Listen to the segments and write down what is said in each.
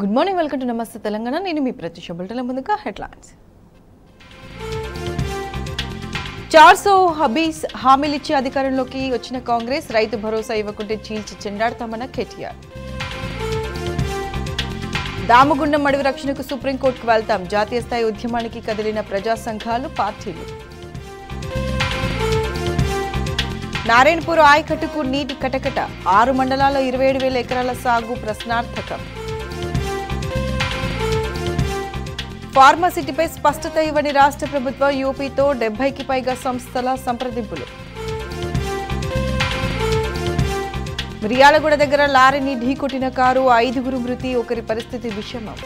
Good morning, welcome to నమస్తే తెలంగాణ. నేను మీ ప్రత్యూష. బులెటిన్ల ముందుగా హెడ్లైన్స్. 400 హబీస్ హామీలిచ్చి అధికారంలోకి వచ్చిన కాంగ్రెస్, రైతు భరోసా ఇవ్వకుంటే చీల్చి చెండాడతామన్న కేటీఆర్. దామగుండం అడవి రక్షణకు సుప్రీంకోర్టుకు వెళ్తాం, జాతీయ స్థాయి ఉద్యమానికి కదిలిన ప్రజా సంఘాలు, పార్టీలు. నారాయణపూర్ ఆయకట్టుకు నీటి కటకట, 6 మండలాల్లో 27,000 ఎకరాల సాగు ప్రశ్నార్థకం. ఫార్మాసిటీపై స్పష్టత ఇవ్వని రాష్ట్ర ప్రభుత్వం, యూపీతో 70కి పైగా సంస్థల సంప్రదింపులు. మిర్యాలగూడ దగ్గర లారీని ఢీకొట్టిన కారు, 5గురు మృతి, ఒకరి పరిస్థితి విషమం.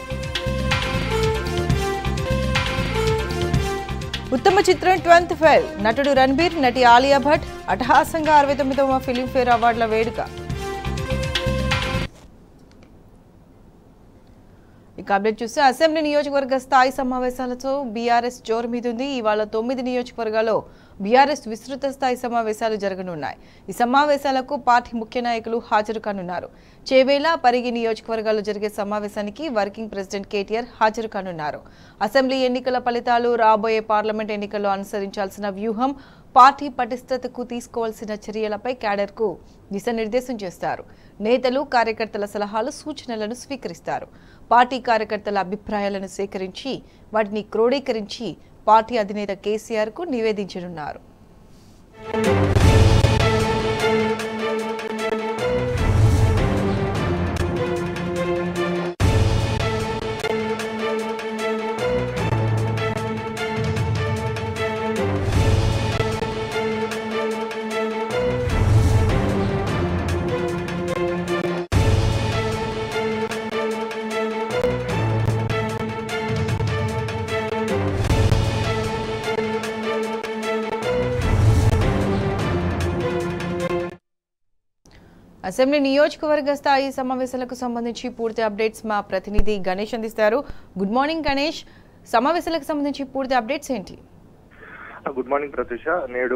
ఉత్తమ చిత్రం 12th ఫెయిల్, నటుడు రణబీర్, నటి ఆలియా భట్ అట్టహాసంగా 69వ ఫిలింఫేర్ అవార్డుల వేడుక. ఇక అప్డేట్ చూస్తే అసెంబ్లీ నియోజకవర్గ స్థాయి సమావేశాలతో బీఆర్ఎస్ జోరు మీదుంది. ఇవాళ 9 నియోజకవర్గాల్లో బీఆర్ఎస్ విస్తృత స్థాయి సమావేశాలు జరగనున్నాయి. ఈ సమావేశాలకు పార్టీ ముఖ్య నాయకులు హాజరు కానున్నారు. చేవేల, పరిగి నియోజకవర్గాల్లో జరిగే సమావేశానికి వర్కింగ్ ప్రెసిడెంట్ కేటీఆర్ హాజరు కానున్నారు. అసెంబ్లీ ఎన్నికల ఫలితాలు, రాబోయే పార్లమెంట్ ఎన్నికల్లో అనుసరించాల్సిన వ్యూహం, పార్టీ పటిష్టతకు తీసుకోవాల్సిన చర్యలపై క్యాడర్కు దిశానిర్దేశం చేస్తారు. నేతలు, కార్యకర్తల సలహాలు, సూచనలను స్వీకరిస్తారు. పార్టీ కార్యకర్తల అభిప్రాయాలను సేకరించి వాటిని క్రోడీకరించి పార్టీ అధినేత కేసీఆర్కు నివేదించనున్నారు. అసెంబ్లీ నియోజకవర్గ స్థాయి సమావేశాలకు సంబంధించి పూర్తి అప్డేట్స్ మా ప్రతినిధి గణేష్ అందిస్తారు. గుడ్ మార్నింగ్ గణేష్, సమావేశాలకు సంబంధించి పూర్తి అప్డేట్స్ ఏంటి? Good morning Pratyusha. నేడు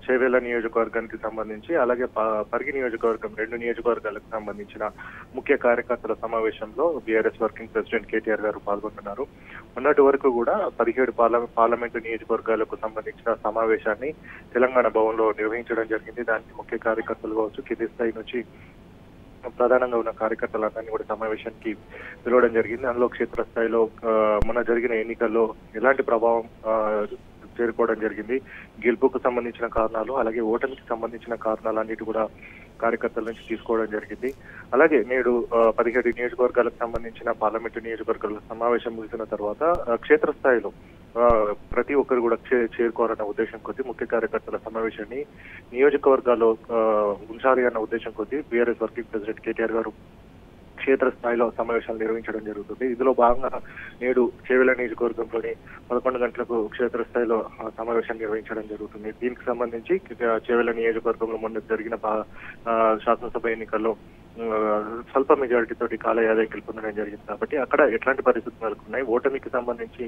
చేవేల నియోజకవర్గానికి సంబంధించి, అలాగే పరిగి నియోజకవర్గం, 2 నియోజకవర్గాలకు సంబంధించిన ముఖ్య కార్యకర్తల సమావేశంలో బీఆర్ఎస్ వర్కింగ్ ప్రెసిడెంట్ కేటీఆర్ గారు పాల్గొంటున్నారు. మొన్నటి వరకు కూడా 17 పార్లమెంటు నియోజకవర్గాలకు సంబంధించిన సమావేశాన్ని తెలంగాణ భవన్ లో నిర్వహించడం జరిగింది. దానికి ముఖ్య కార్యకర్తలు కావచ్చు, కింది స్థాయి నుంచి ప్రధానంగా ఉన్న కార్యకర్తలందరినీ కూడా సమావేశానికి పిలవడం జరిగింది. అందులో క్షేత్రస్థాయిలో మన జరిగిన ఎన్నికల్లో ఎలాంటి ప్రభావం చేరుకోవడం జరిగింది, గెలుపుకు సంబంధించిన కారణాలు, అలాగే ఓటమికి సంబంధించిన కారణాలన్నిటి కూడా కార్యకర్తల నుంచి తీసుకోవడం జరిగింది. అలాగే నేడు 17 నియోజకవర్గాలకు సంబంధించిన పార్లమెంటు నియోజకవర్గాల సమావేశం ముగిసిన తర్వాత క్షేత్రస్థాయిలో ప్రతి ఒక్కరు కూడా చేరుకోవాలన్న ఉద్దేశం కొద్దీ ముఖ్య కార్యకర్తల సమావేశాన్ని నియోజకవర్గాల్లో ఉంచాలి అన్న ఉద్దేశం కొద్దీ బీఆర్ఎస్ వర్కింగ్ ప్రెసిడెంట్ కేటీఆర్ గారు క్షేత్రస్థాయిలో సమావేశాలు నిర్వహించడం జరుగుతుంది. ఇందులో భాగంగా నేడు చేవేల నియోజకవర్గంలోని 11 గంటలకు క్షేత్రస్థాయిలో సమావేశం నిర్వహించడం జరుగుతుంది. దీనికి సంబంధించి చేవేల నియోజకవర్గంలో మొన్న జరిగిన శాసనసభ ఎన్నికల్లో స్వల్ప మెజారిటీ తోటి కాళ యాదవ్ గెలుపొందడం జరిగింది. కాబట్టి అక్కడ ఎట్లాంటి పరిస్థితులు నెలకొన్నాయి, ఓటమికి సంబంధించి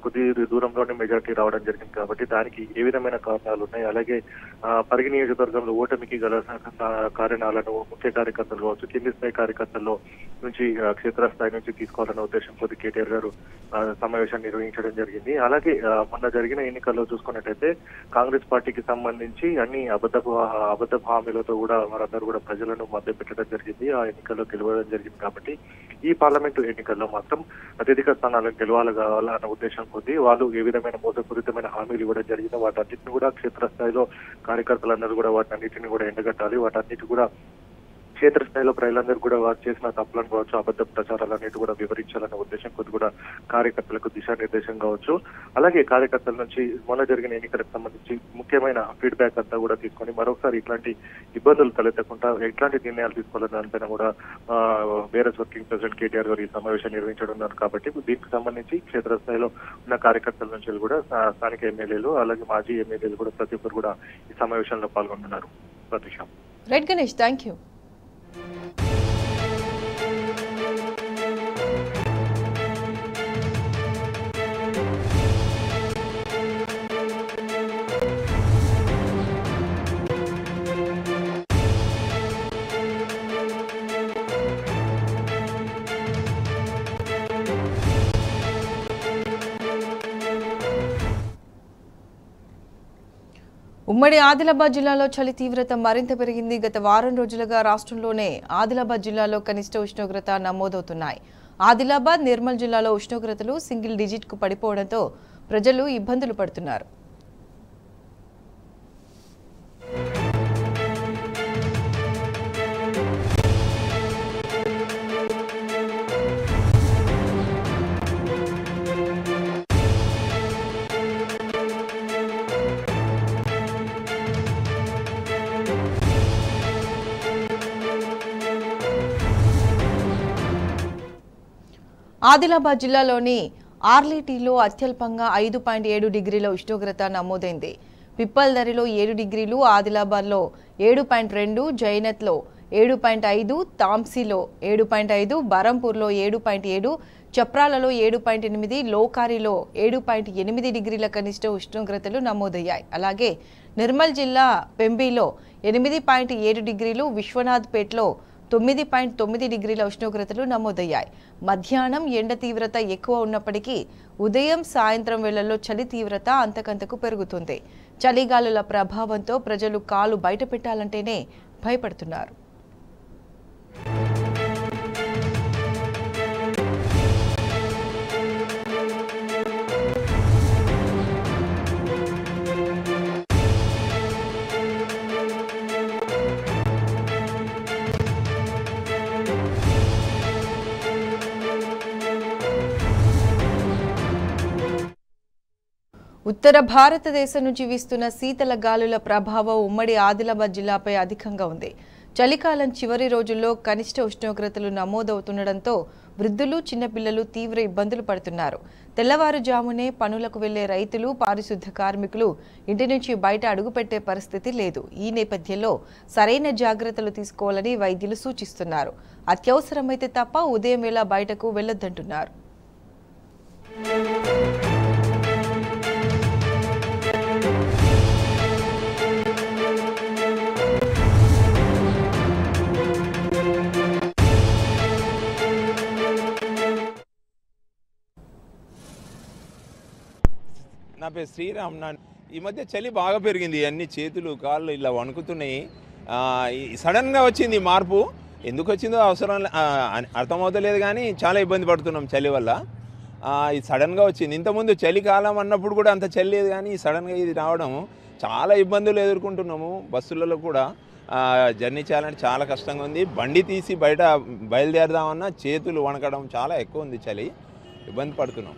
కొద్ది దూరంలోనే మెజారిటీ రావడం జరిగింది. కాబట్టి దానికి ఏ విధమైన కారణాలు ఉన్నాయి, అలాగే పరిగి నియోజకవర్గంలో ఓటమికి గల కారణాలను ముఖ్య కార్యకర్తలు కావచ్చు, కింది స్థాయి కార్యకర్తల్లో నుంచి క్షేత్రస్థాయి నుంచి తీసుకోవాలన్న ఉద్దేశం కొద్ది కేటీఆర్ గారు సమావేశాన్ని నిర్వహించడం జరిగింది. అలాగే మొన్న జరిగిన ఎన్నికల్లో చూసుకున్నట్టయితే కాంగ్రెస్ పార్టీకి సంబంధించి అన్ని అబద్ధపు హామీలతో కూడా వారందరూ కూడా ప్రజలను మధ్య పెట్టడం జరిగింది. ఆ ఎన్నికల్లో గెలవడం జరిగింది. కాబట్టి ఈ పార్లమెంటు ఎన్నికల్లో మాత్రం అత్యధిక స్థానాలను గెలవాలన్న ఉద్దేశం కొద్దీ వాళ్ళు ఏ విధమైన మోసపూరితమైన హామీలు ఇవ్వడం జరిగిందో వాటన్నిటిని కూడా క్షేత్రస్థాయిలో కార్యకర్తలందరూ కూడా వాటన్నిటిని కూడా ఎండగట్టాలి. వాటన్నిటి కూడా క్షేత్రస్థాయిలో ప్రజలందరూ కూడా వారు చేసిన తప్పులను కావచ్చు, అబద్ధ ప్రచారాలన్నిటి కూడా వివరించాలన్న ఉద్దేశం కొద్ది కూడా కార్యకర్తలకు దిశానిర్దేశం కావచ్చు. అలాగే కార్యకర్తల నుంచి మొన్న జరిగిన ఎన్నికలకు సంబంధించి ముఖ్యమైన ఫీడ్బ్యాక్ అంతా కూడా తీసుకొని మరొకసారి ఇట్లాంటి ఇబ్బందులు తలెత్తకుండా ఎట్లాంటి నిర్ణయాలు తీసుకోవాలని దానిపైన కూడా బీఆర్ఎస్ వర్కింగ్ ప్రెసిడెంట్ కేటీఆర్ గారు ఈ సమావేశం నిర్వహించనున్నారు. కాబట్టి దీనికి సంబంధించి క్షేత్రస్థాయిలో ఉన్న కార్యకర్తల నుంచి కూడా స్థానిక ఎమ్మెల్యేలు, అలాగే మాజీ ఎమ్మెల్యేలు కూడా ప్రతి ఒక్కరు కూడా ఈ సమావేశంలో పాల్గొంటున్నారు. Pratisha. Right Ganesh, thank you. ఉమ్మడి ఆదిలాబాద్ జిల్లాలో చలి తీవ్రత మరింత పెరిగింది. గత వారం రోజులుగా రాష్ట్రంలోనే ఆదిలాబాద్ జిల్లాలో కనిష్ట ఉష్ణోగ్రత నమోదవుతున్నాయి. ఆదిలాబాద్, నిర్మల్ జిల్లాలో ఉష్ణోగ్రతలు సింగిల్ డిజిట్ కు పడిపోవడంతో ప్రజలు ఇబ్బందులు పడుతున్నారు. ఆదిలాబాద్ జిల్లాలోని ఆర్లీటీలో అత్యల్పంగా 5.7 డిగ్రీల ఉష్ణోగ్రత నమోదైంది. పిప్పల్దరిలో 7 డిగ్రీలు, ఆదిలాబాద్లో 7.2, జైనత్లో 7.5, తాంసీలో 7.5, బరంపూర్లో 7.7, చప్రాలలో 7.8, లోకారిలో 7.8 డిగ్రీల కనిష్ట ఉష్ణోగ్రతలు నమోదయ్యాయి. అలాగే నిర్మల్ జిల్లా పెంబిలో 8.7 డిగ్రీలు, విశ్వనాథ్పేట్లో 9.9 డిగ్రీల ఉష్ణోగ్రతలు నమోదయ్యాయి. మధ్యాహ్నం ఎండ తీవ్రత ఎక్కువ ఉన్నప్పటికీ ఉదయం, సాయంత్రం వేళల్లో చలి తీవ్రత అంతకంతకు పెరుగుతుంది. చలిగాలుల ప్రభావంతో ప్రజలు కాలు బయట పెట్టాలంటేనే భయపడుతున్నారు. ఉత్తర భారతదేశం నుంచి వీస్తున్న శీతల గాలుల ప్రభావం ఉమ్మడి ఆదిలాబాద్ జిల్లాపై అధికంగా ఉంది. చలికాలం చివరి రోజుల్లో కనిష్ట ఉష్ణోగ్రతలు నమోదవుతుండటంతో వృద్ధులు, చిన్నపిల్లలు తీవ్ర ఇబ్బందులు పడుతున్నారు. తెల్లవారుజామునే పనులకు వెళ్లే రైతులు, పారిశుద్ధ కార్మికులు ఇంటి నుంచి బయట అడుగుపెట్టే పరిస్థితి లేదు. ఈ నేపథ్యంలో సరైన జాగ్రత్తలు తీసుకోవాలని వైద్యులు సూచిస్తున్నారు. అత్యవసరమైతే తప్ప ఉదయం వేళ బయటకు వెళ్లొద్దంటున్నారు. నా పేరు శ్రీరామ్. ఈ మధ్య చలి బాగా పెరిగింది. అన్ని చేతులు, కాళ్ళు ఇలా వణుకుతున్నాయి. సడన్గా వచ్చింది మార్పు. ఎందుకు వచ్చిందో అర్థమవుతలేదు, కానీ చాలా ఇబ్బంది పడుతున్నాం చలి వల్ల. ఇది సడన్గా వచ్చింది. ఇంతకుముందు చలికాలం అన్నప్పుడు కూడా అంత చలి లేదు, కానీ సడన్గా ఇది రావడం చాలా ఇబ్బందులు ఎదుర్కొంటున్నాము. బస్సులలో కూడా జర్నీ చేయాలంటే చాలా కష్టంగా ఉంది. బండి తీసి బయట బయలుదేరదామన్నా చేతులు వణకడం చాలా ఎక్కువ ఉంది. చలి ఇబ్బంది పడుతున్నాం.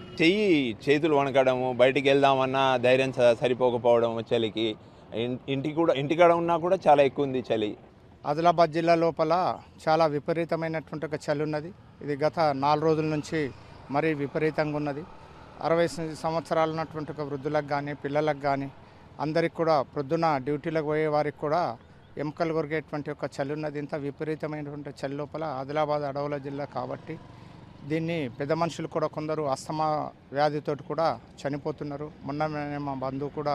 చేతులు వణకడము, బయటికి వెళ్దామన్నా ధైర్యం సరిపోకపోవడం చలికి. ఇంటికాడ ఉన్నా కూడా చాలా ఎక్కువ ఉంది చలి. ఆదిలాబాద్ జిల్లా లోపల చాలా విపరీతమైనటువంటి ఒక చలి ఉన్నది. ఇది గత 4 రోజుల నుంచి మరీ విపరీతంగా ఉన్నది. 60 సంవత్సరాలు ఉన్నటువంటి ఒక వృద్ధులకు కానీ, పిల్లలకు కానీ, అందరికి కూడా ప్రొద్దున డ్యూటీలకు పోయే వారికి కూడా ఎముకలు కొరిగేటువంటి ఒక చలి ఉన్నది. ఇంత విపరీతమైనటువంటి చలి లోపల ఆదిలాబాద్ అడవుల జిల్లా కాబట్టి దీన్ని పెద్ద మనుషులు కూడా కొందరు అస్తమా వ్యాధితోటి కూడా చనిపోతున్నారు. మొన్న మా బంధువు కూడా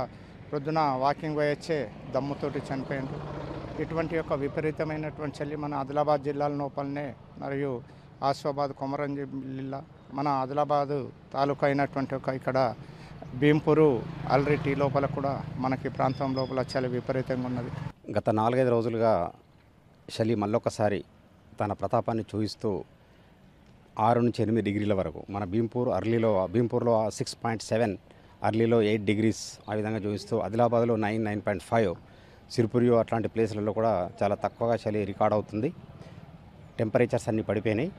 ప్రొద్దున వాకింగ్ పోయొచ్చే దమ్ముతోటి చనిపోయారు. ఇటువంటి యొక్క విపరీతమైనటువంటి చలి మన ఆదిలాబాద్ జిల్లాల లోపలనే, మరియు ఆసిఫాబాద్, కొమరంజీం జిల్లా, మన ఆదిలాబాద్ తాలూకా అయినటువంటి ఒక ఇక్కడ భీంపూరు, ఆల్రెడీ లోపల కూడా మనకి ప్రాంతం లోపల చలి విపరీతంగా ఉన్నది. గత 4-5 రోజులుగా చలి మళ్ళొకసారి తన ప్రతాపాన్ని చూపిస్తూ 6 నుంచి 8 డిగ్రీల వరకు మన భీంపూర్లో 6.7, అర్లీలో 8 డిగ్రీస్ ఆ విధంగా చూపిస్తూ, ఆదిలాబాద్లో 9.5, సిరిపురియో అట్లాంటి ప్లేసులలో కూడా చాలా తక్కువగా చలి రికార్డ్ అవుతుంది. టెంపరేచర్స్ అన్నీ పడిపోయినాయి.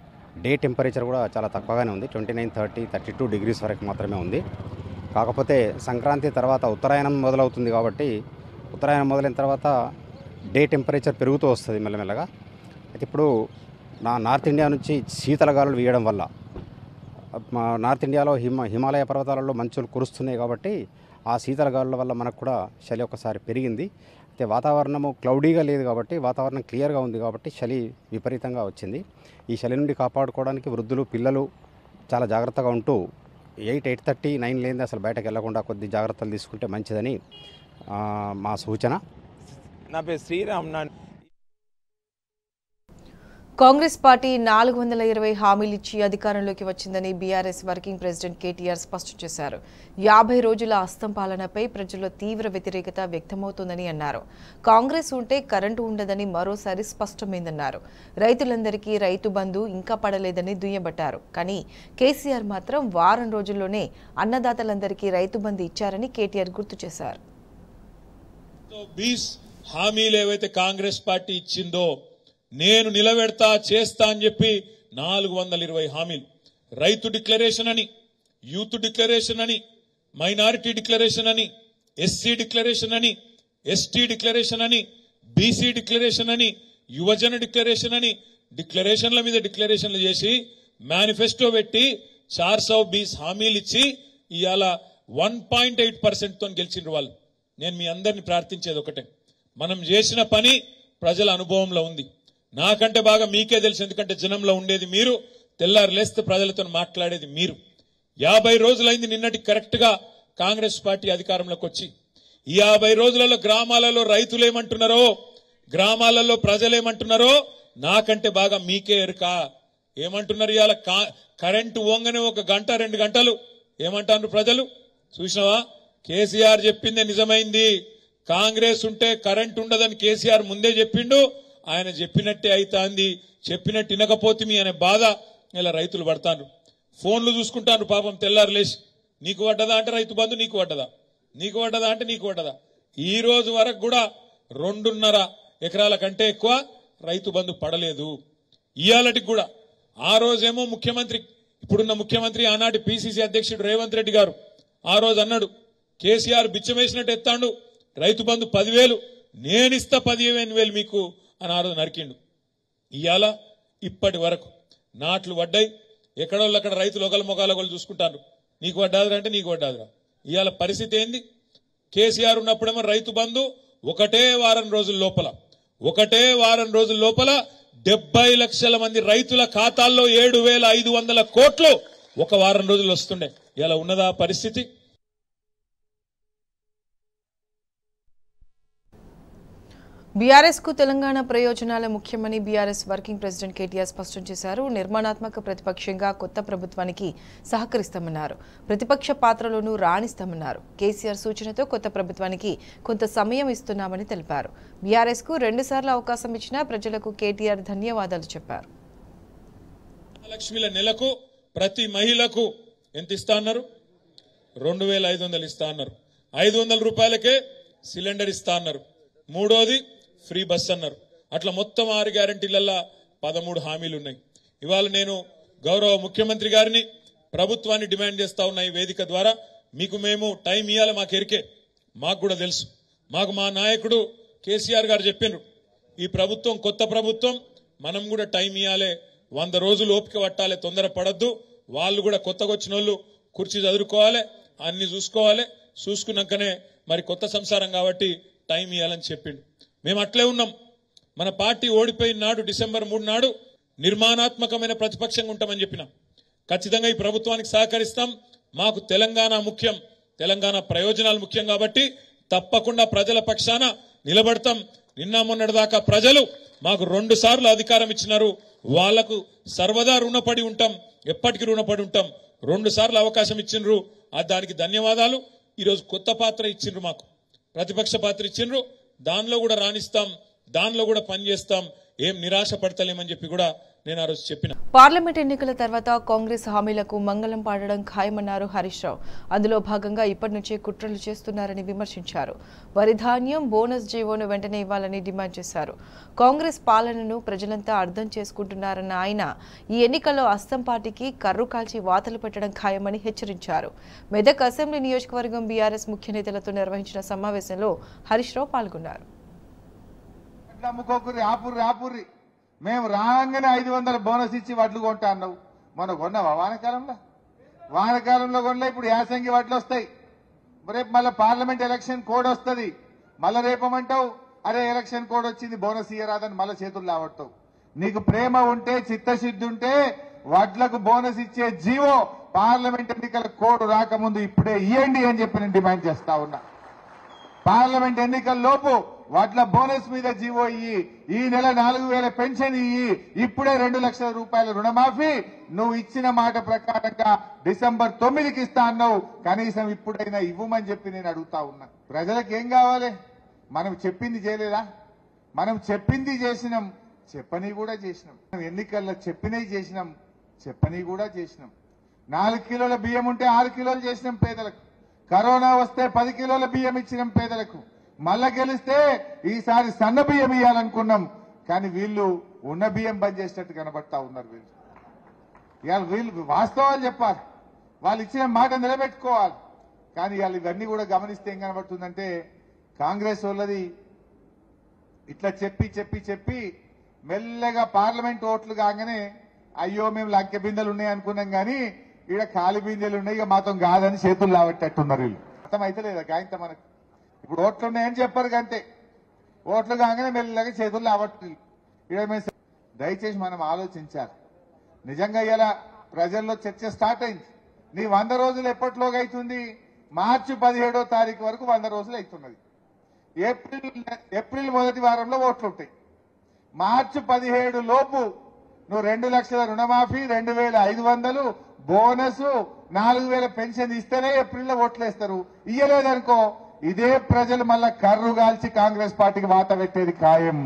డే టెంపరేచర్ కూడా చాలా తక్కువగానే ఉంది. 29, 30, 32 డిగ్రీస్ వరకు మాత్రమే ఉంది. కాకపోతే సంక్రాంతి తర్వాత ఉత్తరాయణం మొదలవుతుంది కాబట్టి ఉత్తరాయణం మొదలైన తర్వాత డే టెంపరేచర్ పెరుగుతూ వస్తుంది మెల్లమెల్లగా. అయితే ఇప్పుడు నార్త్ ఇండియా నుంచి శీతల గాలులు వీయడం వల్ల నార్త్ ఇండియాలో హిమాలయ పర్వతాలలో మంచులు కురుస్తున్నాయి కాబట్టి ఆ శీతల గాలుల వల్ల మనకు కూడా చలి ఒకసారి పెరిగింది. అయితే వాతావరణము క్లౌడీగా లేదు కాబట్టి, వాతావరణం క్లియర్గా ఉంది కాబట్టి చలి విపరీతంగా వచ్చింది. ఈ చలి నుండి కాపాడుకోవడానికి వృద్ధులు, పిల్లలు చాలా జాగ్రత్తగా ఉంటూ 8:30, 9 లేనిది అసలు బయటకు వెళ్లకుండా కొద్ది జాగ్రత్తలు తీసుకుంటే మంచిదని మా సూచన. నా పేరు శ్రీరామ్. కాంగ్రెస్ పార్టీ 420 హామీలిచ్చి అధికారంలోకి వచ్చిందని బీఆర్ఎస్ వర్కింగ్ ప్రెసిడెంట్ కేటీఆర్ స్పష్టం చేశారు. 50 రోజుల అస్తం పాలనపై ప్రజల్లో తీవ్ర వ్యతిరేకత వ్యక్తమవుతోందని అన్నారు. కాంగ్రెస్ ఉంటే కరెంటు ఉండదని మరోసారి స్పష్టమైందన్నారు. రైతులందరికీ రైతు బంధు ఇంకా పడలేదని దుయ్యబట్టారు. కానీ కేసీఆర్ మాత్రం వారం రోజుల్లోనే అన్నదాతలందరికీ రైతు బంధు ఇచ్చారని కేటీఆర్ గుర్తు చేశారు. 20 హామీలు ఏవైతే కాంగ్రెస్ పార్టీ ఇచ్చిందో నేను నిలబెడతా చేస్తా అని చెప్పి 420 హామీలు. రైతు డిక్లరేషన్ అని, యూత్ డిక్లరేషన్ అని, మైనారిటీ డిక్లరేషన్ అని, ఎస్సీ డిక్లరేషన్ అని, ఎస్టీ డిక్లరేషన్ అని, బీసీ డిక్లరేషన్ అని, యువజన డిక్లరేషన్ అని డిక్లరేషన్ల మీద డిక్లరేషన్లు చేసి మేనిఫెస్టో పెట్టి 420 హామీలు ఇచ్చి ఇవాళ 1.8% తో గెలిచిండ్రు వాళ్ళు. నేను మీ అందరిని ప్రార్థించేది ఒకటే, మనం చేసిన పని ప్రజల అనుభవంలో ఉంది. నాకంటే బాగా మీకే తెలుసు, ఎందుకంటే జనంలో ఉండేది మీరు, తెల్లారు లేస్తే ప్రజలతో మాట్లాడేది మీరు. 50 రోజులైంది నిన్నటి కరెక్ట్ గా కాంగ్రెస్ పార్టీ అధికారంలోకి వచ్చి. ఈ 50 రోజులలో గ్రామాలలో రైతులు ఏమంటున్నారో, గ్రామాలలో ప్రజలేమంటున్నారో నాకంటే బాగా మీకే ఎరుక. ఏమంటున్నారు ఇవాళ? కరెంటు ఓంగనే 1 గంట 2 గంటలు ఏమంటారు ప్రజలు? చూసినావా? కేసీఆర్ చెప్పిందే నిజమైంది. కాంగ్రెస్ ఉంటే కరెంట్ ఉండదని కేసీఆర్ ముందే చెప్పిండు. ఆయన చెప్పినట్టే అయితాంది. చెప్పినట్టు వినకపోతే మీ అనే బాధ ఇలా రైతులు పడతారు. ఫోన్లు చూసుకుంటారు పాపం తెల్లారు లేచి. నీకు పడ్డదా అంటే రైతు బంధు నీకు పడ్డదా, నీకు పడ్డదా అంటే నీకు పడ్డదా. ఈ రోజు వరకు కూడా 2.5 ఎకరాల కంటే ఎక్కువ రైతు బంధు పడలేదు. ఇయాలటికి కూడా ఆ రోజేమో ముఖ్యమంత్రి, ఇప్పుడున్న ముఖ్యమంత్రి ఆనాటి పిసిసి అధ్యక్షుడు రేవంత్ రెడ్డి గారు ఆ రోజు అన్నాడు, కేసీఆర్ బిచ్చమేసినట్టు ఎత్తాడు, రైతు బంధు 10,000 నేనిస్తా 15,000 మీకు అని ఆ రోజు నరికిండు. ఇవాళ ఇప్పటి వరకు నాట్లు పడ్డాయి. ఎక్కడోళ్ళు అక్కడ రైతులు ఒకళ్ళ మొగాలు ఒకళ్ళు చూసుకుంటారు. నీకు పడ్డాదిరా అంటే నీకు పడ్డాదిరా. ఇవాళ పరిస్థితి ఏంది? కేసీఆర్ ఉన్నప్పుడేమో రైతు బంధు ఒకటే వారం రోజుల లోపల 70 లక్షల మంది రైతుల ఖాతాల్లో 7,500 కోట్లు ఒక వారం రోజులు వస్తుండే. ఇలా ఉన్నదా పరిస్థితి? బీఆర్ఎస్ కు తెలంగాణ ప్రయోజనాల ముఖ్యమని బీఆర్ఎస్ వర్కింగ్ ప్రెసిడెంట్ కేటీఆర్ స్పష్టం చేశారు. నిర్మాణాత్మక ప్రతిపక్షంగా కొత్త ప్రభుత్వానికి సహకరిస్తామన్నారు. ప్రతిపక్ష పాత్రలోనూ రాణిస్తామన్నారు. కేసీఆర్ సూచనతో కొత్త ప్రభుత్వానికి కొంత సమయం ఇస్తున్నామని తెలిపారు. బీఆర్ఎస్ కు 2 సార్లు అవకాశం ఇచ్చిన ప్రజలకు కేటీఆర్ ధన్యవాదాలు చెప్పారు. లక్ష్మీల నెలకు ప్రతి మహిళకు ఎంత ఇస్తా అన్నారు? 2,500 ఇస్తా అన్నారు. 500 రూపాయలకే సిలిండర్ ఇస్తా అన్నారు. మూడోది ఫ్రీ బస్ అన్నారు. అట్లా మొత్తం 6 గ్యారంటీలల్లా 13 హామీలు ఉన్నాయి. ఇవాళ నేను గౌరవ ముఖ్యమంత్రి గారిని, ప్రభుత్వాన్ని డిమాండ్ చేస్తా ఉన్న ఈ వేదిక ద్వారా, మీకు మేము టైం ఇవ్వాలి. మాకు ఎరికే, మాకు కూడా తెలుసు. మాకు మా నాయకుడు కేసీఆర్ గారు చెప్పిండ్రు, ఈ ప్రభుత్వం కొత్త ప్రభుత్వం, మనం కూడా టైం ఇవ్వాలి, 100 రోజులు ఓపిక పట్టాలి, తొందర పడద్దు. వాళ్ళు కూడా కొత్తగా వచ్చిన వాళ్ళు కుర్చీ చదువుకోవాలి, అన్ని చూసుకోవాలి. చూసుకున్నాకనే మరి కొత్త సంసారం కాబట్టి టైం ఇవ్వాలని చెప్పిండు. మేము అట్లే ఉన్నాం. మన పార్టీ ఓడిపోయిన నాడు డిసెంబర్ 3 నాడు నిర్మాణాత్మకమైన ప్రతిపక్షంగా ఉంటామని చెప్పినాం. ఖచ్చితంగా ఈ ప్రభుత్వానికి సహకరిస్తాం. మాకు తెలంగాణ ముఖ్యం, తెలంగాణ ప్రయోజనాలు ముఖ్యం కాబట్టి తప్పకుండా ప్రజల పక్షాన నిలబడతాం. నిన్న మొన్నటిదాకా ప్రజలు మాకు 2 సార్లు అధికారం ఇచ్చినారు. వాళ్లకు సర్వదా రుణపడి ఉంటాం, ఎప్పటికీ రుణపడి ఉంటాం. 2 సార్లు అవకాశం ఇచ్చిండ్రు, దానికి ధన్యవాదాలు. ఈరోజు కొత్త పాత్ర ఇచ్చిండ్రు, మాకు ప్రతిపక్ష పాత్ర ఇచ్చిండ్రు. దానిలో కూడా రాణిస్తాం, దానిలో కూడా పనిచేస్తాం, ఏం నిరాశ పడతలేమని చెప్పి కూడా నేను ఆ రోజు చెప్పిన. పార్లమెంట్ ఎన్నికల తర్వాత కాంగ్రెస్ హామీలకు మంగళం పాడడం ఖాయమన్నారు హరీష్ రావు. అందులో భాగంగా ఇప్పటి నుంచే కుట్రలు చేస్తున్నారని విమర్శించారు. వరి ధాన్యం బోనస్ జీవోను వెంటనే ఇవ్వాలని డిమాండ్ చేశారు. కాంగ్రెస్ పాలనను ప్రజలంతా అర్థం చేసుకుంటున్నారన్న ఆయన ఈ ఎన్నికల్లో అస్సాం పార్టీకి కర్రు కాల్చి వాతలు పెట్టడం ఖాయమని హెచ్చరించారు. మెదక్ అసెంబ్లీ నియోజకవర్గం బీఆర్ఎస్ ముఖ్య నేతలతో నిర్వహించిన సమావేశంలో హరీష్ రావు పాల్గొన్నారు. మేము రాగానే 500 బోనస్ ఇచ్చి వడ్లు కొంటా అన్నావు. మనం కొన్నావా? వానకాలంలో కొనలే. ఇప్పుడు యాసంగి వడ్లు వస్తాయి. రేపు మళ్ళీ పార్లమెంట్ ఎలక్షన్ కోడ్ వస్తుంది. మళ్ళీ రేపమంటావు అరే ఎలక్షన్ కోడ్ వచ్చింది బోనస్ ఇయ్యరాదని మళ్ళీ చేతులు లావడతావు. నీకు ప్రేమ ఉంటే, చిత్తశుద్ధి ఉంటే వడ్లకు బోనస్ ఇచ్చే జీవో పార్లమెంట్ ఎన్నికల కోడ్ రాకముందు ఇప్పుడే ఇవ్వండి అని చెప్పి నేను డిమాండ్ చేస్తా ఉన్నా. పార్లమెంట్ ఎన్నికల్లోపు వడ్ల బోనస్ మీద జీవో ఇయ్యి, ఈ నెల 4,000 పెన్షన్ ఇయ్యి, ఇప్పుడే 2 లక్షల రూపాయల రుణమాఫీ నువ్వు ఇచ్చిన మాట ప్రకారంగా డిసెంబర్ 9కి ఇస్తా అన్నావు, కనీసం ఇప్పుడైనా ఇవ్వమని చెప్పి నేను అడుగుతా ఉన్నా. ప్రజలకు ఏం కావాలి? మనం చెప్పింది చేయలేదా? మనం చెప్పింది చేసినాం, చెప్పని కూడా చేసినాం. ఎన్నికల్లో చెప్పినవి చేసినాం, చెప్పని కూడా చేసినాం. 4 కిలోల బియ్యం ఉంటే 6 కిలోలు చేసినాం పేదలకు. కరోనా వస్తే 10 కిలోల బియ్యం ఇచ్చినాం పేదలకు. మళ్ళా గెలిస్తే ఈసారి సన్న బియ్యం ఇవ్వాలనుకున్నాం, కానీ వీళ్ళు ఉన్న బియ్యం బంద్ చేసినట్టు కనబడతా ఉన్నారు. వీళ్ళు వాస్తవాలు చెప్పాలి, వాళ్ళు ఇచ్చిన మాట నిలబెట్టుకోవాలి. కానీ వాళ్ళు ఇవన్నీ కూడా గమనిస్తే ఏం కనబడుతుందంటే కాంగ్రెస్ వాళ్ళది ఇట్లా చెప్పి చెప్పి చెప్పి మెల్లగా పార్లమెంట్ ఓట్లు కాగానే అయ్యో మేము లంకె బిందెలు ఉన్నాయి అనుకున్నాం, కానీ ఈడ ఖాళీ బిందెలు ఉన్నాయి, ఇక మాత్రం కాదని చేతులు లావట్టేట్టున్నారు వీళ్ళు. అర్థం అయితే లేదా గాయంత మనకు? ఇప్పుడు ఓట్లు ఉన్నాయని చెప్పారు అంతే, ఓట్లు కాగానే మెల్లగా చేతులు లావట్టు. దయచేసి మనం ఆలోచించాలి. నిజంగా ఇలా ప్రజల్లో చర్చ స్టార్ట్ అయింది. నీ 100 రోజులు ఎప్పటిలోగా అవుతుంది? మార్చి 17వ తారీఖు వరకు 100 రోజులు అవుతున్నది. ఏప్రిల్ మొదటి వారంలో ఓట్లు ఉంటాయి. మార్చి 17 లోపు నువ్వు 2 లక్షల రుణమాఫీ, 2,500 బోనస్, 4,000 పెన్షన్ ఇస్తేనే ఏప్రిల్లో ఓట్లేస్తారు. ఇయ్యలేదనుకో ఇదే ప్రజలు మళ్ళా కర్రు గాల్చి కాంగ్రెస్ పార్టీకి వాత పెట్టేది ఖాయం.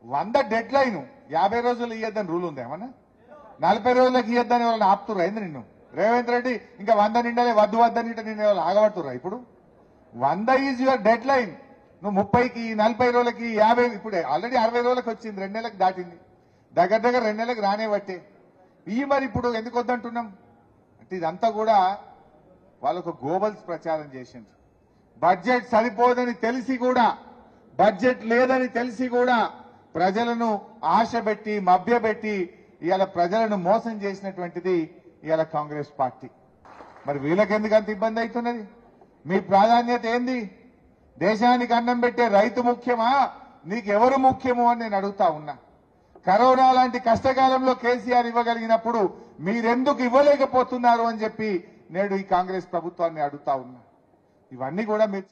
100 డెడ్ లైన్, 50 రోజులు ఇయ్యద్దని రూల్ ఉంది ఏమన్నా? 40 రోజులకు ఇయ్యద్దని వాళ్ళని ఆపుతుర్రా అయింది నిన్ను? రేవంత్ రెడ్డి ఇంకా 100 నిండలే వద్దు వద్దని నిన్ను వాళ్ళు ఆగబడుతుర్రా? ఇప్పుడు 100 ఈజ్ యువర్ డెడ్ లైన్. నువ్వు 30కి 40 రోజులకి 50, ఇప్పుడు ఆల్రెడీ 60 రోజులకు వచ్చింది, 2 నెలలకు దాటింది, దగ్గర 2 నెలలకు రానే బట్టే ఈ మరి ఇప్పుడు ఎందుకు వద్దంటున్నాం అంటే ఇదంతా కూడా వాళ్ళొక గోబల్స్ ప్రచారం చేసింది. బడ్జెట్ సరిపోదని తెలిసి కూడా, బడ్జెట్ లేదని తెలిసి కూడా ప్రజలను ఆశపెట్టి మభ్యపెట్టి ఇవాళ ప్రజలను మోసం చేసినటువంటిది ఇవాళ కాంగ్రెస్ పార్టీ. మరి వీళ్ళకెందుకు అంత ఇబ్బంది అవుతున్నది? మీ ప్రాధాన్యత ఏంది? దేశానికి అన్నం పెట్టే రైతు ముఖ్యమా, నీకెవరు ముఖ్యము అని నేను అడుగుతా ఉన్నా. కరోనా లాంటి కష్టకాలంలో కేసీఆర్ ఇవ్వగలిగినప్పుడు మీరెందుకు ఇవ్వలేకపోతున్నారు అని చెప్పి నేడు ఈ కాంగ్రెస్ ప్రభుత్వాన్ని అడుగుతా ఉన్నా. ఇవన్నీ కూడా మీరు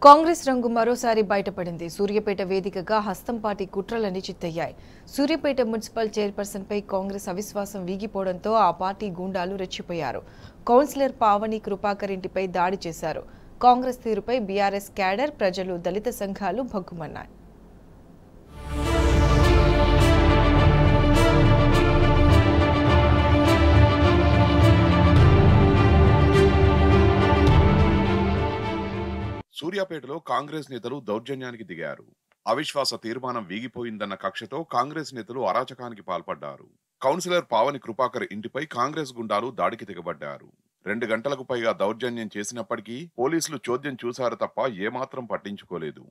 కాంగ్రెస్ రంగు మరోసారి బయటపడింది. సూర్యాపేట వేదికగా హస్తం పార్టీ కుట్రలన్నీ చిత్తయ్యాయి. సూర్యాపేట మున్సిపల్ చైర్పర్సన్ పై కాంగ్రెస్ అవిశ్వాసం వీగిపోవడంతో ఆ పార్టీ గూండాలు రెచ్చిపోయారు. కౌన్సిలర్ పావని కృపాకర్ ఇంటిపై దాడి చేశారు. కాంగ్రెస్ తీరుపై బీఆర్ఎస్ క్యాడర్, ప్రజలు, దళిత సంఘాలు భగ్గుమన్నాయి. సూర్యాపేటలో కాంగ్రెస్ నేతలు దౌర్జన్యానికి దిగారు. అవిశ్వాస తీర్మానం వీగిపోయిందన్న కక్షతో కాంగ్రెస్ నేతలు అరాచకానికి పాల్పడ్డారు. కౌన్సిలర్ పావని కృపాకర్ ఇంటిపై కాంగ్రెస్ గుండాలు దాడికి తెగబడ్డారు. 2 గంటలకు పైగా దౌర్జన్యం చేసినప్పటికీ పోలీసులు చోద్యం చూశారు తప్ప ఏమాత్రం పట్టించుకోలేదు.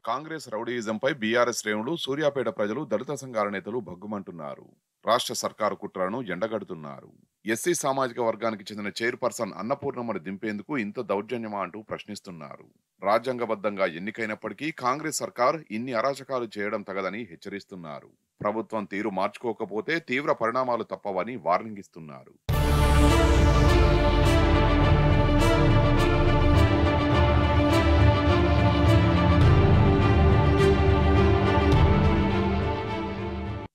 కాంగ్రెస్ రౌడీయిజంపై బీఆర్ఎస్ శ్రేణులు, సూర్యాపేట ప్రజలు, దళిత సంఘాల నేతలు భగ్గుమంటున్నారు. రాష్ట్ర సర్కారు కుట్రలను ఎండగడుతున్నారు. ఎస్సీ సామాజిక వర్గానికి చెందిన చైర్పర్సన్ అన్నపూర్ణమ్మను దింపేందుకు ఇంత దౌర్జన్యమా అంటూ ప్రశ్నిస్తున్నారు. రాజ్యాంగబద్ధంగా ఎన్నికైనప్పటికీ కాంగ్రెస్ సర్కార్ ఇన్ని అరాచకాలు చేయడం తగదని హెచ్చరిస్తున్నారు. ప్రభుత్వం తీరు మార్చుకోకపోతే తీవ్ర పరిణామాలు తప్పవని వార్నింగ్ ఇస్తున్నారు.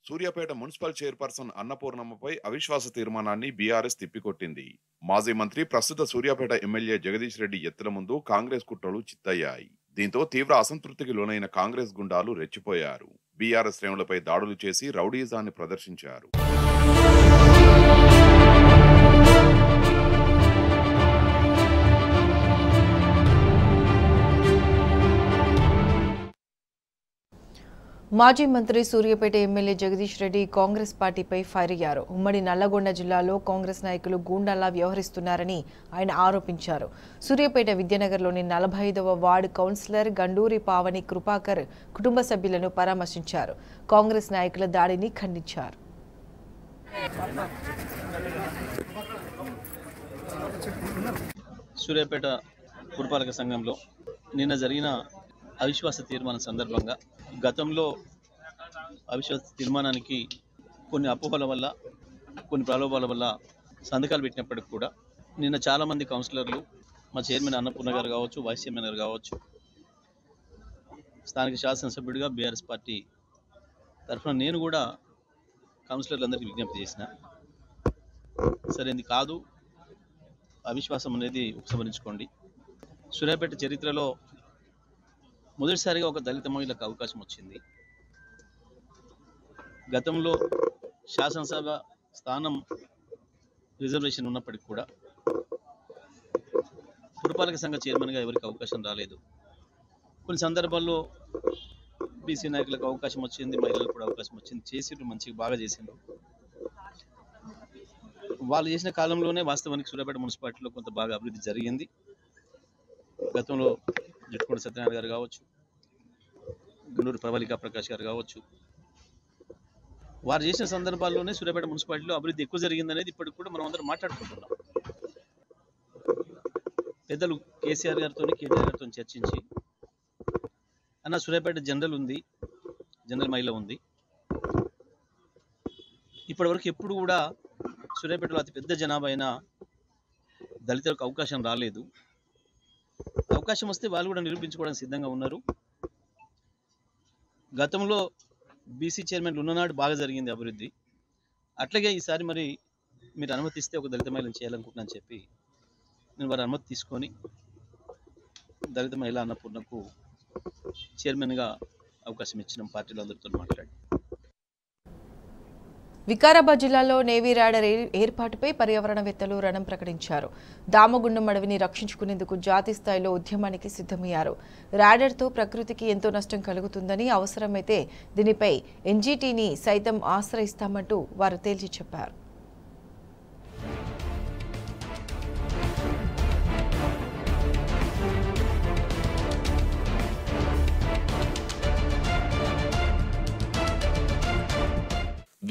సూర్యాపేట మున్సిపల్ చైర్పర్సన్ అన్నపూర్ణమ్మపై అవిశ్వాస తీర్మానాన్ని బీఆర్ఎస్ తిప్పికొట్టింది. మాజీ మంత్రి, ప్రస్తుత సూర్యాపేట ఎమ్మెల్యే జగదీష్ రెడ్డి ఎత్తుల ముందు కాంగ్రెస్ కుట్రలు చిత్తయ్యాయి. దీంతో తీవ్ర అసంతృప్తికి లోనైన కాంగ్రెస్ గుండాలు రెచ్చిపోయారు. బీఆర్ఎస్ శ్రేణులపై దాడులు చేసి రౌడీజాన్ని ప్రదర్శించారు. మాజీ మంత్రి, సూర్యాపేట ఎమ్మెల్యే జగదీష్ రెడ్డి కాంగ్రెస్ పార్టీపై ఫైర్ అయ్యారు. ఉమ్మడి నల్లగొండ జిల్లాలో కాంగ్రెస్ నాయకులు గూండాలా వ్యవహరిస్తున్నారని ఆయన ఆరోపించారు. సూర్యాపేట విద్యానగర్లోని 45వ వార్డు కౌన్సిలర్ గండూరి పావని కృపాకర్ కుటుంబ సభ్యులను పరామర్శించారు. కాంగ్రెస్ నాయకుల దాడిని ఖండించారు. సూర్యాపేట పురపాలక సంఘంలో నిన్న జరిగిన అవిశ్వాస తీర్మానం సందర్భంగా గతంలో అవిశ్వాస తీర్మానానికి కొన్ని అపోహల వల్ల, కొన్ని ప్రలోభాల వల్ల సంతకాలు పెట్టినప్పటికి కూడా నిన్న చాలామంది కౌన్సిలర్లు, మా చైర్మన్ అన్నపూర్ణ గారు కావచ్చు, వైస్ చైర్మన్ గారు కావచ్చు, స్థానిక శాసనసభ్యుడిగా బీఆర్ఎస్ పార్టీ తరఫున నేను కూడా కౌన్సిలర్లందరికీ విజ్ఞప్తి చేసిన, సరే ఇది కాదు, అవిశ్వాసం అనేది ఉపసంహరించుకోండి. సూర్యాపేట చరిత్రలో మొదటిసారిగా ఒక దళిత మహిళకు అవకాశం వచ్చింది. గతంలో శాసనసభ స్థానం రిజర్వేషన్ ఉన్నప్పటికీ కూడా పురపాలక సంఘ చైర్మన్గా ఎవరికి అవకాశం రాలేదు. కొన్ని సందర్భాల్లో బీసీ నాయకులకు అవకాశం వచ్చింది, మహిళలకు కూడా అవకాశం వచ్చింది. చేసిండ్రు, మంచిగా బాగా చేసిండ్రు. వాళ్ళు చేసిన కాలంలోనే వాస్తవానికి సూర్యాపేట మున్సిపాలిటీలో కొంత బాగా అభివృద్ధి జరిగింది. గతంలో జట్టుకొండ సత్యనారాయణ గారు కావచ్చు, గుండూరు ప్రవళికా ప్రకాష్ గారు కావచ్చు, వారు చేసిన సందర్భాల్లోనే సూర్యాపేట మున్సిపాలిటీలో అభివృద్ధి ఎక్కువ జరిగిందనేది ఇప్పటికి కూడా మనం అందరం మాట్లాడుకుంటున్నాం. పెద్దలు కేసీఆర్ గారితో, కేటీఆర్ గారితో చర్చించి, అన్న సూర్యాపేట జనరల్ ఉంది, జనరల్ మహిళ ఉంది, ఇప్పటివరకు ఎప్పుడు కూడా సూర్యాపేటలో అతిపెద్ద జనాభా అయిన దళితులకు అవకాశం రాలేదు. అవకాశం వస్తే వాళ్ళు కూడా నిరూపించుకోవడానికి సిద్ధంగా ఉన్నారు. గతంలో బీసీ చైర్మన్లు ఉన్ననాడు బాగా జరిగింది అభివృద్ధి, అట్లాగే ఈసారి మరి మీరు అనుమతిస్తే ఒక దళిత మహిళను చేయాలనుకుంటున్నాను చెప్పి నేను వారి అనుమతి తీసుకొని దళిత మహిళ అన్నపూర్ణకు చైర్మన్గా అవకాశం ఇచ్చిన పార్టీలో అందరితో మాట్లాడి. వికారాబాద్ జిల్లాలో నేవీ రాడర్ ఏర్పాటుపై పర్యావరణవేత్తలు రణం ప్రకటించారు. దామగుండం అడవిని రక్షించుకునేందుకు జాతీయ స్థాయిలో ఉద్యమానికి సిద్ధమయ్యారు. రాడర్తో ప్రకృతికి ఎంతో నష్టం కలుగుతుందని, అవసరమైతే దీనిపై ఎన్జీటీని సైతం ఆశ్రయిస్తామంటూ వారు తేల్చి చెప్పారు.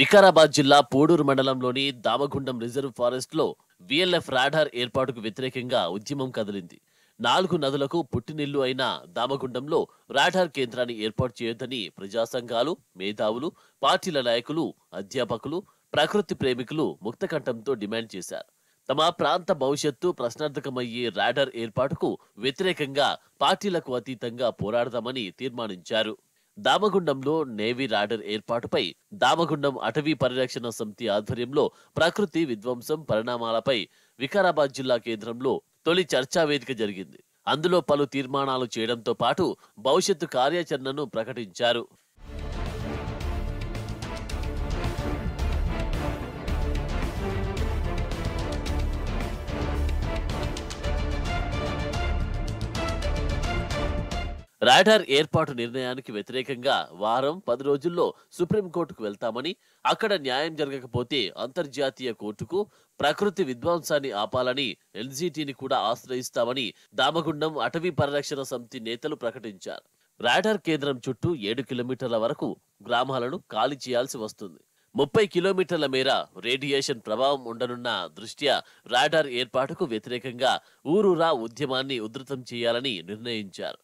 వికారాబాద్ జిల్లా పోడూరు మండలంలోని దామగుండం రిజర్వ్ ఫారెస్ట్ లో విఎల్ఎఫ్ రాడార్ ఏర్పాటుకు వ్యతిరేకంగా ఉద్యమం కదిలింది. 4 నదులకు పుట్టినిల్లు అయిన దామగుండంలో రాడార్ కేంద్రాన్ని ఏర్పాటు చేయొద్దని ప్రజా సంఘాలు, మేధావులు, పార్టీల నాయకులు, అధ్యాపకులు, ప్రకృతి ప్రేమికులు ముక్తకంఠంతో డిమాండ్ చేశారు. తమ ప్రాంత భవిష్యత్తు ప్రశ్నార్థకమయ్యే రాడార్ ఏర్పాటుకు వ్యతిరేకంగా పార్టీలకు అతీతంగా పోరాడదామని తీర్మానించారు. దామగుండంలో నేవీ రాడర్ ఏర్పాటుపై దామగుండం అటవీ పరిరక్షణ సమితి ఆధ్వర్యంలో ప్రకృతి విధ్వంసం పరిణామాలపై వికారాబాద్ జిల్లా కేంద్రంలో తొలి చర్చా వేదిక జరిగింది. అందులో పలు తీర్మానాలు చేయడంతో పాటు భవిష్యత్తు కార్యాచరణను ప్రకటించారు. రాడార్ ఏర్పాటు నిర్ణయానికి వ్యతిరేకంగా వారం 10 రోజుల్లో సుప్రీంకోర్టుకు వెళ్తామని, అక్కడ న్యాయం జరగకపోతే అంతర్జాతీయ కోర్టుకు ప్రకృతి విధ్వంసాన్ని ఆపాలని ఎన్జీటీని కూడా ఆశ్రయిస్తామని దామగుండం అటవీ పరిరక్షణ సమితి నేతలు ప్రకటించారు. రాడార్ కేంద్రం చుట్టూ 7 కిలోమీటర్ల వరకు గ్రామాలను ఖాళీ చేయాల్సి వస్తుంది. 30 కిలోమీటర్ల మేర రేడియేషన్ ప్రభావం ఉండనున్న దృష్ట్యా రాడార్ ఏర్పాటుకు వ్యతిరేకంగా ఊరూరా ఉద్యమాన్ని ఉధృతం చేయాలని నిర్ణయించారు.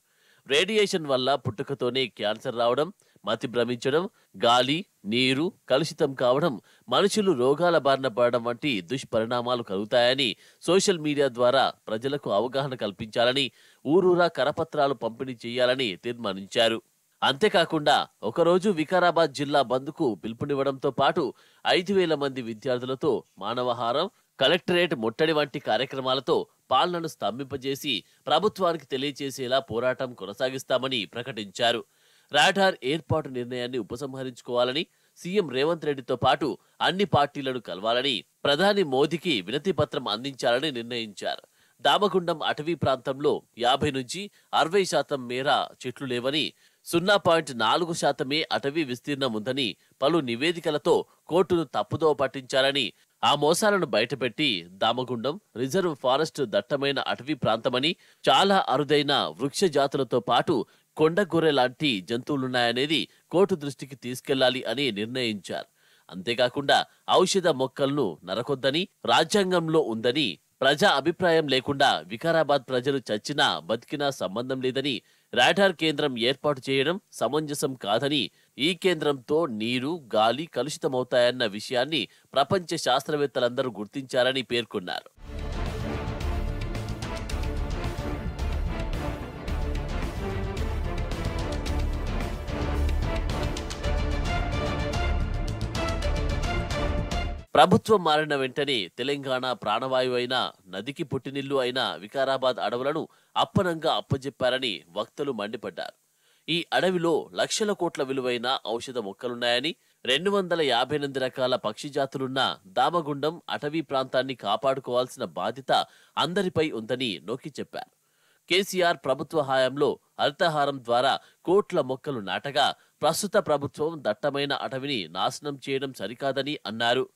రేడియేషన్ వల్ల పుట్టుకతోనే క్యాన్సర్ రావడం, మతి భ్రమించడం, గాలి, నీరు కలుషితం కావడం, మనుషులు రోగాల బారిన పడడం వంటి దుష్పరిణామాలు కలుగుతాయని సోషల్ మీడియా ద్వారా ప్రజలకు అవగాహన కల్పించాలని, ఊరూరా కరపత్రాలు పంపిణీ చేయాలని తీర్మానించారు. అంతేకాకుండా ఒకరోజు వికారాబాద్ జిల్లా బంద్కు పిలుపునివ్వడంతో పాటు 5,000 మంది విద్యార్థులతో మానవహారం, కలెక్టరేట్ ముట్టడి వంటి కార్యక్రమాలతో పాలనను స్తంభింపజేసి ప్రభుత్వానికి తెలియచేసేలా పోరాటం కొనసాగిస్తామని ప్రకటించారు. రాడార్ ఏర్పాటు నిర్ణయాన్ని ఉపసంహరించుకోవాలని, సీఎం రేవంత్ రెడ్డితో పాటు అన్ని పార్టీలను కలవాలని, ప్రధాని మోదీకి వినతి పత్రం అందించాలని నిర్ణయించారు. దామగుండం అటవీ ప్రాంతంలో 50 నుంచి 60% మేర చెట్లు లేవని, 0.4% అటవీ విస్తీర్ణం ఉందని పలు నివేదికలతో కోర్టును తప్పుదోవ పట్టించారని, ఆ మోసాలను బయటపెట్టి దామగుండం రిజర్వ్ ఫారెస్ట్ దట్టమైన అటవీ ప్రాంతమని, చాలా అరుదైన వృక్ష జాతులతో పాటు కొండగొర్రె లాంటి జంతువులున్నాయనేది కోర్టు దృష్టికి తీసుకెళ్లాలి అని నిర్ణయించారు. అంతేకాకుండా ఔషధ మొక్కలను నరకొద్దని రాజ్యాంగంలో ఉందని, ప్రజా అభిప్రాయం లేకుండా వికారాబాద్ ప్రజలు చచ్చినా బతికినా సంబంధం లేదని, రాడార్ కేంద్రం ఏర్పాటు చేయడం సమంజసం కాదని, ఈ కేంద్రంతో నీరు, గాలి కలుషితమవుతాయన్న విషయాన్ని ప్రపంచ శాస్త్రవేత్తలందరూ గుర్తించారని పేర్కొన్నారు. ప్రభుత్వం మారిన వెంటనే తెలంగాణ ప్రాణవాయువు అయిన, నదికి పుట్టినిల్లు అయిన వికారాబాద్ అడవులను అప్పనంగా అప్పజెప్పారని వక్తలు మండిపడ్డారు. ఈ అడవిలో లక్షల కోట్ల విలువైన ఔషధ మొక్కలున్నాయని, 258 రకాల పక్షి జాతులున్న దామగుండం అటవీ ప్రాంతాన్ని కాపాడుకోవాల్సిన బాధ్యత అందరిపై ఉందని నొక్కి చెప్పారు. కేసీఆర్ ప్రభుత్వ హయాంలో హరితహారం ద్వారా కోట్ల మొక్కలు నాటగా ప్రస్తుత ప్రభుత్వం దట్టమైన అటవిని నాశనం చేయడం సరికాదని అన్నారు.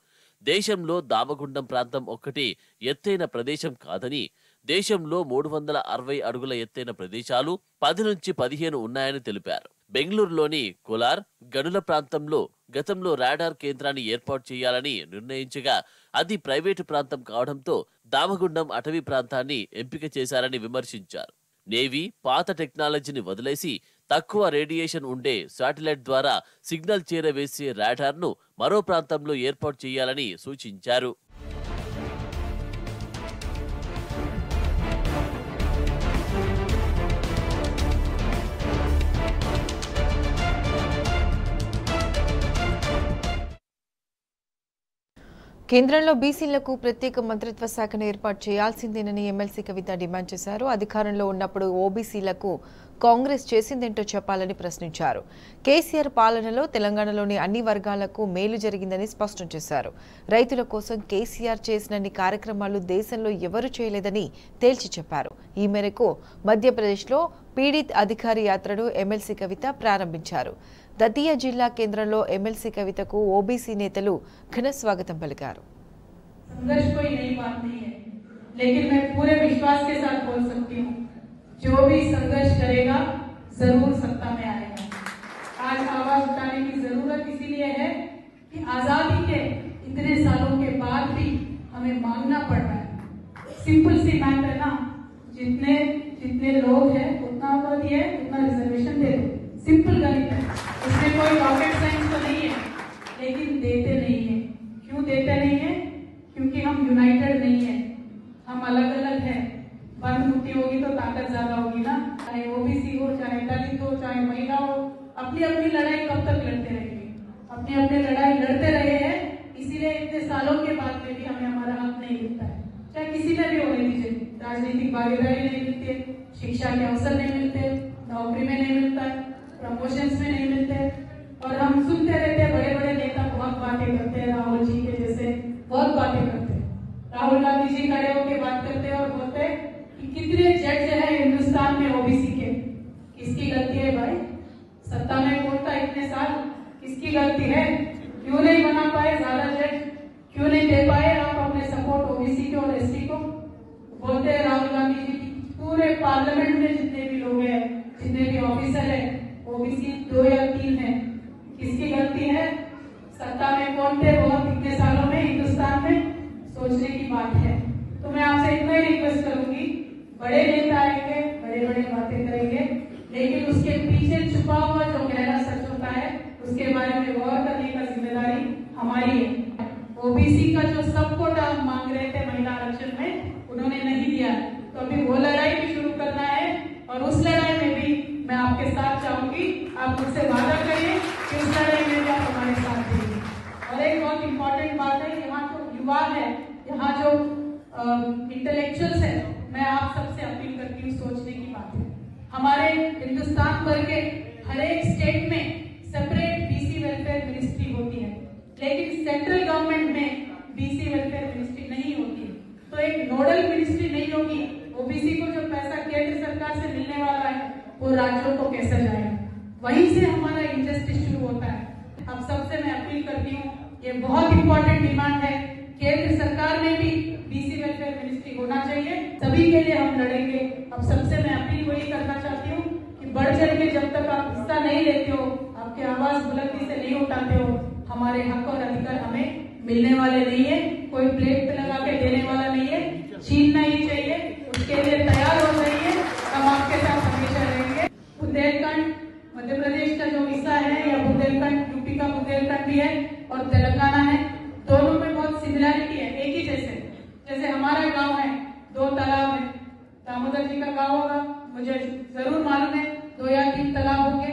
దేశంలో దామగుండం ప్రాంతం ఒక్కటి ఎత్తైన ప్రదేశం కాదని, దేశంలో 360 అడుగుల ఎత్తైన ప్రదేశాలు 10 నుంచి 15 ఉన్నాయని తెలిపారు. బెంగళూరులోని కోలార్ గనుల ప్రాంతంలో గతంలో రాడార్ కేంద్రాన్ని ఏర్పాటు చేయాలని నిర్ణయించగా అది ప్రైవేటు ప్రాంతం కావడంతో దామగుండం అటవీ ప్రాంతాన్ని ఎంపిక చేశారని విమర్శించారు. నేవీ పాత టెక్నాలజీని వదిలేసి తక్కువ రేడియేషన్ ఉండే శాటిలైట్ ద్వారా సిగ్నల్ చేరవేసే రాడార్ను మరో ప్రాంతంలో ఏర్పాటు చేయాలని సూచించారు. కేంద్రంలో బీసీలకు ప్రత్యేక మంత్రిత్వ శాఖను ఏర్పాటు చేయాల్సిందేనని ఎమ్మెల్సీ కవిత డిమాండ్ చేశారు. అధికారంలో ఉన్నప్పుడు ఓబీసీలకు కాంగ్రెస్ చేసిందేంటో చెప్పాలని ప్రశ్నించారు. కేసీఆర్ పాలనలో తెలంగాణలోని అన్ని వర్గాలకు మేలు జరిగిందని స్పష్టం చేశారు. రైతుల కోసం కేసీఆర్ చేసినన్ని కార్యక్రమాలు దేశంలో ఎవరూ చేయలేదని తేల్చి చెప్పారు. ఈ మేరకు మధ్యప్రదేశ్లో పీడిత్ అధికారి యాత్రను ఎమ్మెల్సీ కవిత ప్రారంభించారు. దతియా జిల్లా కేంద్రంలో ఎమ్మెల్సీ కవితకు ఓబీసీ నేతలు ఘన స్వాగతం పలికారు. संघर्ष कोई नई बात नहीं है, लेकिन मैं पूरे विश्वास के साथ बोल सकती हूँ, जो भी संघर्ष करेगा जरूर सत्ता में आएगा। आज आवाज उठाने की जरूरत इसीलिए है कि आजादी के इतने सालों के बाद भी हमें मांगना पड़ रहा है। सिंपल सी बात है ना, जितने लोग हैं उतना तो दिए, उतना रिजर्वेशन दे दो, सिंपल गणित है, इसमें कोई रॉकेट साइंस तो नहीं है, लेकिन देते नहीं है। क्यों देते नहीं है? क्योंकि हम यूनाइटेड नहीं है, हम अलग अलग हैं। बंद मुट्ठी होगी तो ताकत ज्यादा होगी ना। चाहे ओबीसी हो, चाहे दलित हो, चाहे महिला हो, अपनी अपनी लड़ाई कब तक लड़ते रहेंगे? अपनी अपनी लड़ाई लड़ते रहे हैं, इसीलिए इतने सालों के बाद में भी हमें हमारा हक नहीं मिलता है। चाहे किसी में भी होने दीजिए, राजनीतिक भागीदारी नहीं मिलती है, शिक्षा के अवसर नहीं मिलते, नौकरी में नहीं मिलता है, प्रमोशंस में नहीं मिलते, और हम सुनते रहते हैं बड़े बड़े नेता बहुत बातें करते हैं, राहुल जी के जैसे बहुत बातें करते हैं। राहुल गांधी जी खड़े होकर बात करते हैं और बोलते हैं कि कितने जज है हिंदुस्तान में ओबीसी के। किसकी गलती है भाई? सत्ता में कौन था इतने साल? किसकी गलती है? क्यों नहीं बना पाए ज्यादा जज? क्यों नहीं दे पाए आप अपने सपोर्ट ओबीसी को और एससी को? बोलते हैं राहुल गांधी जी पूरे पार्लियामेंट में जितने भी लोग हैं, जितने भी ऑफिसर है, ओबीसी 2 या 3 है। किसकी गलती है? सत्ता में कौन थे बहुत इतने सालों में हिंदुस्तान में? सोचने की बात है। तो मैं आपसे इतना ही रिक्वेस्ट करूंगी, बड़े नेता आएंगे, बड़े बड़े बातें करेंगे, लेकिन उसके पीछे छुपा हुआ जो गहरा सच होता है उसके बारे में गौर करने का जिम्मेदारी हमारी है। ओबीसी का जो सब कोटा हम मांग रहे थे महिला आरक्षण में, उन्होंने नहीं दिया, तो अभी वो लड़ाई भी शुरू करना है, और उस लड़ाई में भी मैं आपके साथ चाहूंगी। आप मुझसे वादा करिए कि उस लड़ाई में भी आप हमारे साथ देंगे। और एक बहुत इम्पोर्टेंट बात है, यहाँ जो युवा है, यहाँ जो इंटेलेक्चुअल्स है, मैं आप सबसे अपील करती हूँ, सोचने की बात है। हमारे हिंदुस्तान भर के हर एक स्टेट में सेपरेट बीसी वेलफेयर मिनिस्ट्री होती है, लेकिन सेंट्रल गवर्नमेंट में बीसी वेलफेयर मिनिस्ट्री नहीं होती है। तो एक नोडल मिनिस्ट्री नहीं होगी, ओबीसी को जो पैसा केंद्र सरकार से मिलने वाला है वो राज्यों को कैसे जाएगा? वहीं से हमारा इंजस्टिस शुरू होता है। अब सबसे मैं अपील करती हूँ, ये बहुत इंपॉर्टेंट डिमांड है, केंद्र सरकार में भी बीसी वेलफेयर मिनिस्ट्री होना चाहिए, सभी के लिए हम लड़ेंगे। अब सबसे मैं अपील वही करना चाहती हूँ कि बढ़ चढ़ के जब तक आप हिस्सा नहीं लेते हो, आपकी आवाज बुलंदी से नहीं उठाते हो, हमारे हक और अधिकार हमें मिलने वाले नहीं है। कोई प्लेट पे लगा के देने वाला नहीं है, छीनना ही चाहिए, उसके लिए तैयार हो जाइए, हम आपके साथ हमेशा रहेंगे। बुंदेलखंड मध्य प्रदेश का जो हिस्सा है या बुंदेलखंड का गाँव होगा, मुझे जरूर मालूम है 2 या 3 तालाब होंगे,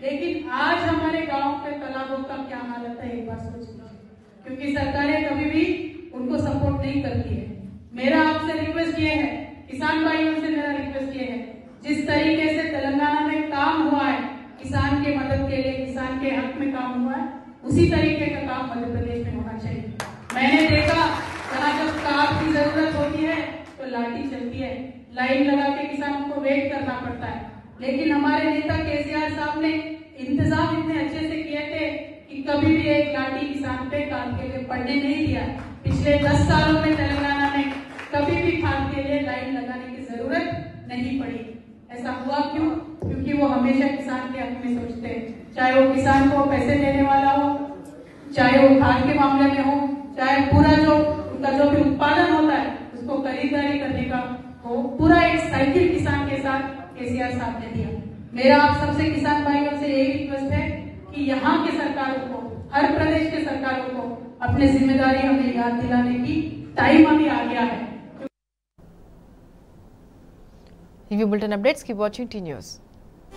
लेकिन आज हमारे गांव के तालाबों का क्या हालत है एक बार सोच लीजिए, क्योंकि सरकारें कभी भी उनको सपोर्ट नहीं करती है। मेरा आपसे रिक्वेस्ट ये है, किसान भाइयों से मेरा रिक्वेस्ट ये है, जिस तरीके से तेलंगाना में काम हुआ है किसान के मदद के लिए, किसान के हक में काम हुआ है, उसी तरीके का काम मध्य प्रदेश में होना चाहिए। मैंने देखा जहाँ जब कार की जरूरत होती है तो लाठी चलती है, लाइन लगा के किसानों को वेट करना पड़ता है, लेकिन हमारे नेता केसीआर साहब ने इंतजाम इतने अच्छे से किए थे कि कभी भी एक लाठी किसान पे खाद के लिए पड़ने नहीं दिया। पिछले 10 सालों में तेलंगाना में कभी भी खाद के लिए लाइन लगाने की जरूरत नहीं पड़ी। ऐसा हुआ क्यों? क्योंकि वो हमेशा किसान के हक में सोचते हैं, चाहे वो किसान को पैसे देने वाला हो, चाहे वो खाद के मामले में हो, चाहे पूरा जो उनका जो भी उत्पादन होता है उसको खरीदारी करने का हो, पूरा एक साइकिल किसान के साथ केसीआर साहब ने दिया। मेरा आप सबसे किसान भाइयों से यही रिक्वेस्ट है कि यहाँ के सरकारों को, हर प्रदेश के सरकारों को अपनी जिम्मेदारी हमें याद दिलाने की टाइम अभी आ गया है। Review bulletin updates. Keep watching T News.